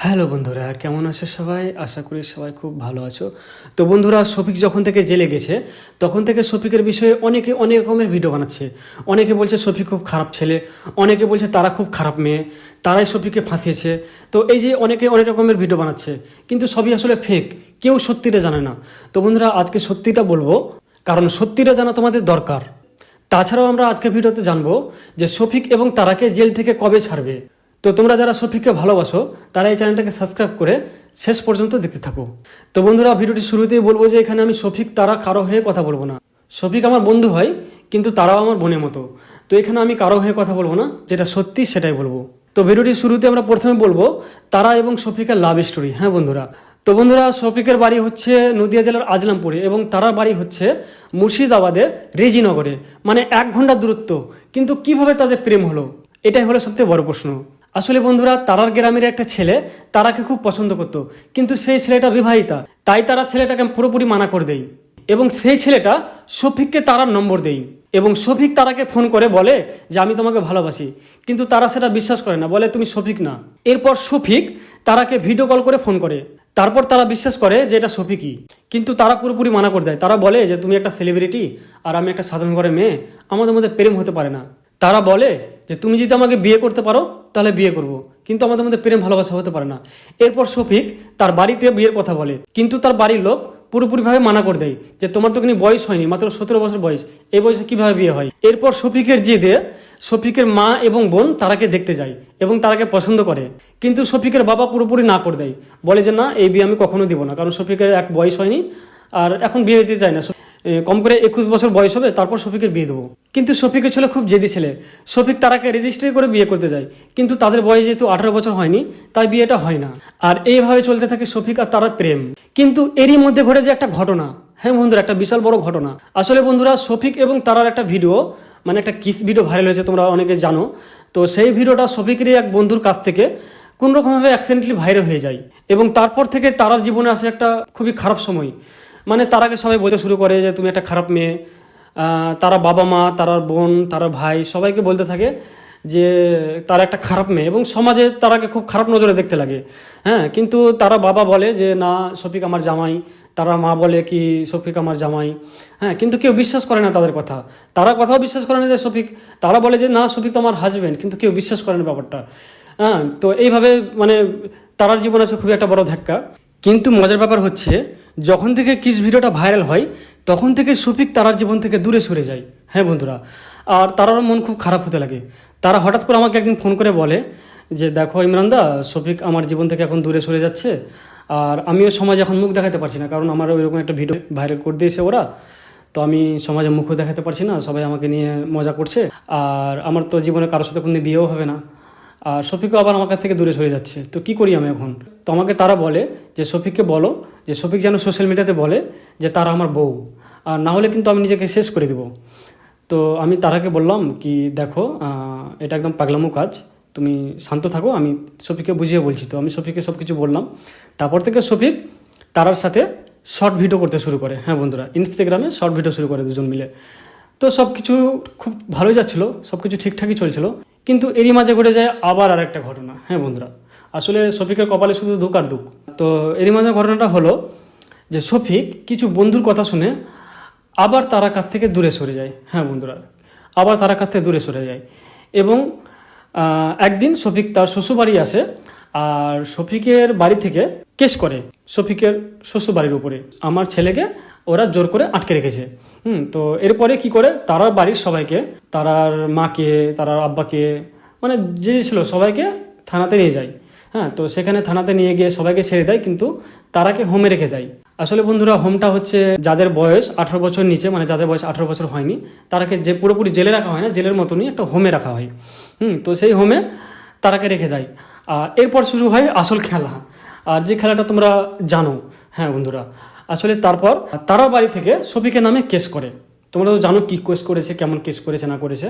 Hello বন্ধুরা, কেমন আছো সবাই? আশা করি সবাই খুব ভালো আছো। তো বন্ধুরা, শফিক যখন থেকে জেলে গেছে তখন থেকে শফিকের বিষয়ে অনেকে অনেক রকমের ভিডিও বানাচ্ছে। অনেকে বলছে শফিক খুব খারাপ ছেলে, অনেকে বলছে তারা খুব খারাপ মেয়ে, তারাই শফিককে ফাঁসিয়েছে। তো এই যে অনেকে অনেক রকমের ভিডিও বানাচ্ছে, কিন্তু সবই আসলে ফেক, কেউ সত্যিটা জানে না। তো বন্ধুরা, আজকে সত্যিটা বলবো, কারণ সত্যিটা জানা তোমাদের দরকার। তাছাড়াও আমরা আজকে ভিডিওতে জানবো যে শফিক এবং তারাকে জেল থেকে কবে ছাড়বে। তো তোমরা যারা শফিককে ভালোবাসো তারা এই চ্যানেলটাকে সাবস্ক্রাইব করে শেষ পর্যন্ত দেখতে থাকো। তো বন্ধুরা, ভিডিওটি শুরুতেই বলবো যে এখানে আমি শফিক তারা কারো হয়ে কথা বলবো না। শফিক আমার বন্ধু হয়, কিন্তু তারাও আমার বোনের মতো। তো এখানে আমি কারো হয়ে কথা বলবো না, যেটা সত্যি সেটাই বলবো। তো ভিডিওটির শুরুতে আমরা প্রথমে বলবো তারা এবং শফিকের লাভ স্টোরি। হ্যাঁ বন্ধুরা, তো বন্ধুরা, শফিকের বাড়ি হচ্ছে নদিয়া জেলার আজলামপুরে এবং তারার বাড়ি হচ্ছে মুর্শিদাবাদের রেজিনগরে, মানে 1 ঘন্টা দূরত্ব। কিন্তু কিভাবে তাদের প্রেম হলো, এটাই হলো সবথেকে বড় প্রশ্ন। আসলে বন্ধুরা, তারার গ্রামের একটা ছেলে তারাকে খুব পছন্দ করতো, কিন্তু সেই ছেলেটা বিবাহিতা, তাই তারা ছেলেটাকে পুরোপুরি মানা করে দেয়। এবং সেই ছেলেটা শফিককে তারার নম্বর দেয় এবং শফিক তারাকে ফোন করে বলে যে আমি তোমাকে ভালোবাসি, কিন্তু তারা সেটা বিশ্বাস করে না, বলে তুমি শফিক না। এরপর শফিক তারাকে ভিডিও কল করে ফোন করে, তারপর তারা বিশ্বাস করে যে এটা শফিকই, কিন্তু তারা পুরোপুরি মানা করে দেয়। তারা বলে যে তুমি একটা সেলিব্রিটি আর আমি একটা সাধারণ ঘরের মেয়ে, আমাদের মধ্যে প্রেম হতে পারে না। তারা বলে যে তুমি যদি আমাকে বিয়ে করতে পারো তাহলে বিয়ে করব, কিন্তু আমাদের মধ্যে প্রেম ভালোবাসা হতে পারে না। এরপর শফিক তার বাড়িতে বিয়ের কথা বলে, কিন্তু তার বাড়ির লোক পুরোপুরিভাবে মানা করে দেয় যে তোমার তো কিন্তু বয়স হয়নি, মাত্র 17 বছর বয়স, এই বয়সে কিভাবে বিয়ে হয়। এরপর শফিকের জেদে শফিকের মা এবং বোন তারাকে দেখতে যায় এবং তারাকে পছন্দ করে, কিন্তু শফিকের বাবা পুরোপুরি না করে দেয়, বলে যে না, এই বিয়ে আমি কখনো দিব না, কারণ শফিকের এক বয়স হয়নি আর এখন বিয়ে দিতে চায় না। কম করে 21 বছর বয়স হবে, তারপর শফিকের বিয়ে দেবো। কিন্তু শফিকের ছেলে খুব জেদি ছেলে, শফিক তারাকে রেজিস্ট্রি করে বিয়ে করতে যায়, কিন্তু তাদের বয়স যেহেতু 18 বছর হয়নি, তাই বিয়েটা হয় না। আর এইভাবে চলতে থাকে শফিক আর তারার প্রেম। কিন্তু এরই মধ্যে ঘটে যে একটা ঘটনা। হ্যাঁ বন্ধুরা, একটা বিশাল বড় ঘটনা। আসলে বন্ধুরা, শফিক এবং তারার একটা ভিডিও, মানে একটা কিস ভিডিও ভাইরাল হয়েছে, তোমরা অনেকে জানো। তো সেই ভিডিওটা শফিকেরই এক বন্ধুর কাছ থেকে কোনোরকমভাবে অ্যাক্সিডেন্টলি ভাইরাল হয়ে যায় এবং তারপর থেকে তারার জীবনে আসে একটা খুবই খারাপ সময়। মানে তারাকে সবাই বলতে শুরু করে যে তুমি একটা খারাপ মেয়ে। তারা বাবা মা, তারার বোন, তারার ভাই সবাইকে বলতে থাকে যে তারা একটা খারাপ মেয়ে এবং সমাজে তারাকে খুব খারাপ নজরে দেখতে লাগে। হ্যাঁ, কিন্তু তারা বাবা বলে যে না, শফিক আমার জামাই। তারা মা বলে কি শফিক আমার জামাই। হ্যাঁ, কিন্তু কেউ বিশ্বাস করে না তাদের কথা। তারা কথাও বিশ্বাস করে না যে শফিক, তারা বলে যে না, শফিক তো আমার হাজব্যান্ড, কিন্তু কেউ বিশ্বাস করে না ব্যাপারটা। হ্যাঁ, তো এইভাবে মানে তারার জীবনে আছে খুবই একটা বড় ধাক্কা। কিন্তু মজার ব্যাপার হচ্ছে, যখন থেকে কিস ভিডিওটা ভাইরাল হয় তখন থেকে শফিক তারার জীবন থেকে দূরে সরে যায়। হ্যাঁ বন্ধুরা, আর তারারও মন খুব খারাপ হতে লাগে। তারা হঠাৎ করে আমাকে একদিন ফোন করে বলে যে দেখো ইমরানদা, শফিক আমার জীবন থেকে এখন দূরে সরে যাচ্ছে, আর আমিও সমাজে এখন মুখ দেখাতে পারছি না, কারণ আমার ওইরকম একটা ভিডিও ভাইরাল করে দিয়েছে ওরা। তো আমি সমাজে মুখও দেখাতে পারছি না, সবাই আমাকে নিয়ে মজা করছে, আর আমার তো জীবনে কারোর সাথে কোনো বিয়েও হবে না, আর শফিকও আবার আমার কাছ থেকে দূরে সরে যাচ্ছে। তো কি করি আমি এখন? তো আমাকে তারা বলে যে শফিককে বলো যে শফিক যেন সোশ্যাল মিডিয়াতে বলে যে তারা আমার বউ, আর না হলে কিন্তু আমি নিজেকে শেষ করে দেবো। তো আমি তারাকে বললাম কি দেখো, এটা একদম পাগলামো কাজ, তুমি শান্ত থাকো, আমি শফিককে বুঝিয়ে বলছি। তো আমি শফিককে সব কিছু বললাম। তারপর থেকে শফিক তারার সাথে শর্ট ভিডিও করতে শুরু করে। হ্যাঁ বন্ধুরা, ইনস্টাগ্রামে শর্ট ভিডিও শুরু করে দুজন মিলে। তো সব কিছু খুব ভালোই যাচ্ছিলো, সব কিছু ঠিকঠাকই চলছিল, কিন্তু এরই মাঝে ঘটে যায় আবার আর একটা ঘটনা। হ্যাঁ বন্ধুরা, আসলে শফিকের কপালে শুধু দুঃখ আর দুঃখ। তো এরই মাঝে ঘটনাটা হলো যে শফিক কিছু বন্ধুর কথা শুনে আবার তারা কাছ থেকে দূরে সরে যায়। হ্যাঁ বন্ধুরা, আবার তারা কাছ থেকে দূরে সরে যায় এবং একদিন শফিক তার শ্বশুরবাড়ি আসে, আর শফিকের বাড়ি থেকে কেস করে শফিকের শ্বশুরবাড়ির উপরে। আমার ছেলেকে ওরা জোর করে আটকে রেখেছে। তো এরপরে কি করে, তারার বাড়ির সবাইকে, তারার মাকে, তারার আব্বাকে, মানে যে ছিল সবাইকে থানাতে নিয়ে যায়। হ্যাঁ, তো সেখানে থানাতে নিয়ে গিয়ে সবাইকে ছেড়ে দেয়, কিন্তু তারাকে হোমে রেখে দেয়। আসলে বন্ধুরা, হোমটা হচ্ছে যাদের বয়স 18 বছর নিচে, মানে যাদের বয়স 18 বছর হয়নি, তারাকে যে পুরোপুরি জেলে রাখা হয় না, জেলের মতনই একটা হোমে রাখা হয়। তো সেই হোমে তারাকে রেখে দেয়। এরপর শুরু হয় আসল খেলা, আর যে খেলাটা তোমরা জানো। হ্যাঁ বন্ধুরা, আসলে তারপর তারার বাড়ি থেকে শফিকের নামে কেস করে। তোমরা তো জানো কী কেস করেছে, কেমন কেস করেছে না করেছে।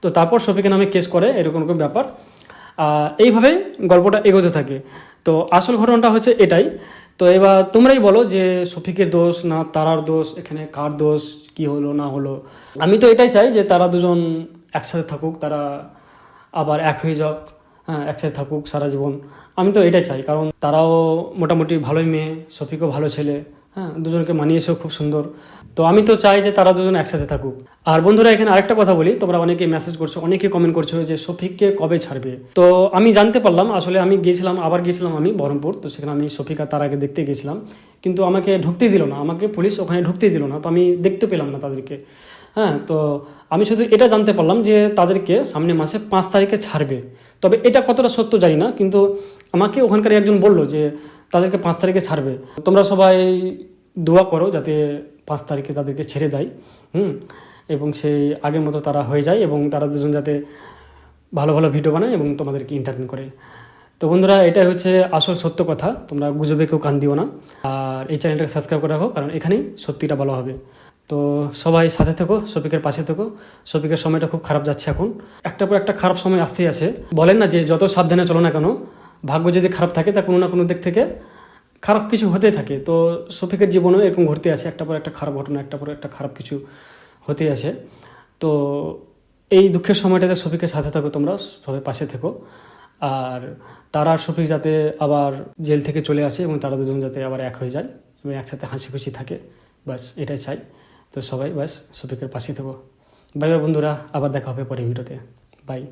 তো তারপর শফিকের নামে কেস করে, এরকম ব্যাপার। এইভাবেই গল্পটা এগোতে থাকে। তো আসল ঘটনাটা হচ্ছে এটাই। তো এবার তোমরাই বলো যে শফিকের দোষ না তারার দোষ, এখানে কার দোষ, কি হলো না হলো। আমি তো এটাই চাই যে তারা দুজন একসাথে থাকুক, তারা আবার এক হয়ে যাক, হ্যাঁ একসাথে থাকুক সারা জীবন। আমি তো এটাই চাই, কারণ তারাও মোটামুটি ভালোই মেয়ে, শফিকও ভালো ছেলে, হ্যাঁ, দুজনকে মানিয়েছেও খুব সুন্দর। তো আমি তো চাই যে তারা দুজন একসাথে থাকুক। আর বন্ধুরা এখানে আরেকটা কথা বলি, তোমরা অনেকে মেসেজ করছো, অনেকে কমেন্ট করছো যে শফিককে কবে ছাড়বে। তো আমি জানতে পারলাম, আসলে আমি আবার গিয়েছিলাম আমি বহরমপুর, তো সেখানে আমি শফিক আর তার আগে দেখতে গেছিলাম, কিন্তু আমাকে ঢুকতেই দিল না, আমাকে পুলিশ ওখানে ঢুকতেই দিল না, তো আমি দেখতে পেলাম না তাদেরকে। হ্যাঁ, তো আমি শুধু এটা জানতে পারলাম যে তাদেরকে সামনে মাসে 5 তারিখে ছাড়বে। তবে এটা কতটা সত্য জানি না, কিন্তু আমাকে ওখানকার একজন বললো যে তাদেরকে 5 তারিখে ছাড়বে। তোমরা সবাই দোয়া করো যাতে 5 তারিখে তাদেরকে ছেড়ে দেয়, এবং সেই আগের মতো তারা হয়ে যায়, এবং তারা দুজন যাতে ভালো ভালো ভিডিও বানায় এবং তোমাদেরকে এন্টারটেইন করে। তো বন্ধুরা, এটাই হচ্ছে আসল সত্য কথা, তোমরা গুজবে কেউ কান দিও না। আর এই চ্যানেলটাকে সাবস্ক্রাইব করে রাখো, কারণ এখানেই সত্যিটা বলা হবে। তো সবাই সাথে থেকো, শফিকের পাশে থেকো। শফিকের সময়টা খুব খারাপ যাচ্ছে এখন, একটা পর একটা খারাপ সময় আসতেই আছে। বলেন না যে যত সাবধানে চলো না কেন, ভাগ্য যদি খারাপ থাকে তা কোনো না কোনো দিক থেকে খারাপ কিছু হতে থাকে। তো শফিকের জীবনেও এরকম ঘটতে আছে, একটা পর একটা খারাপ ঘটনা, একটা পর একটা খারাপ কিছু হতে আছে। তো এই দুঃখের সময়টাতে শফিকের সাথে থাকো, তোমরা সবাই পাশে থেকো। আর তারা আর শফিক যাতে আবার জেল থেকে চলে আসে এবং তারা দুজন যাতে আবার এক হয়ে যায় এবং একসাথে হাসি খুশি থাকে, বাস এটাই চাই। তো সবাই বাস শফিকের পাশে থেকো। বাই বাই বন্ধুরা, আবার দেখা হবে পরে ভিডিওতে। বাই।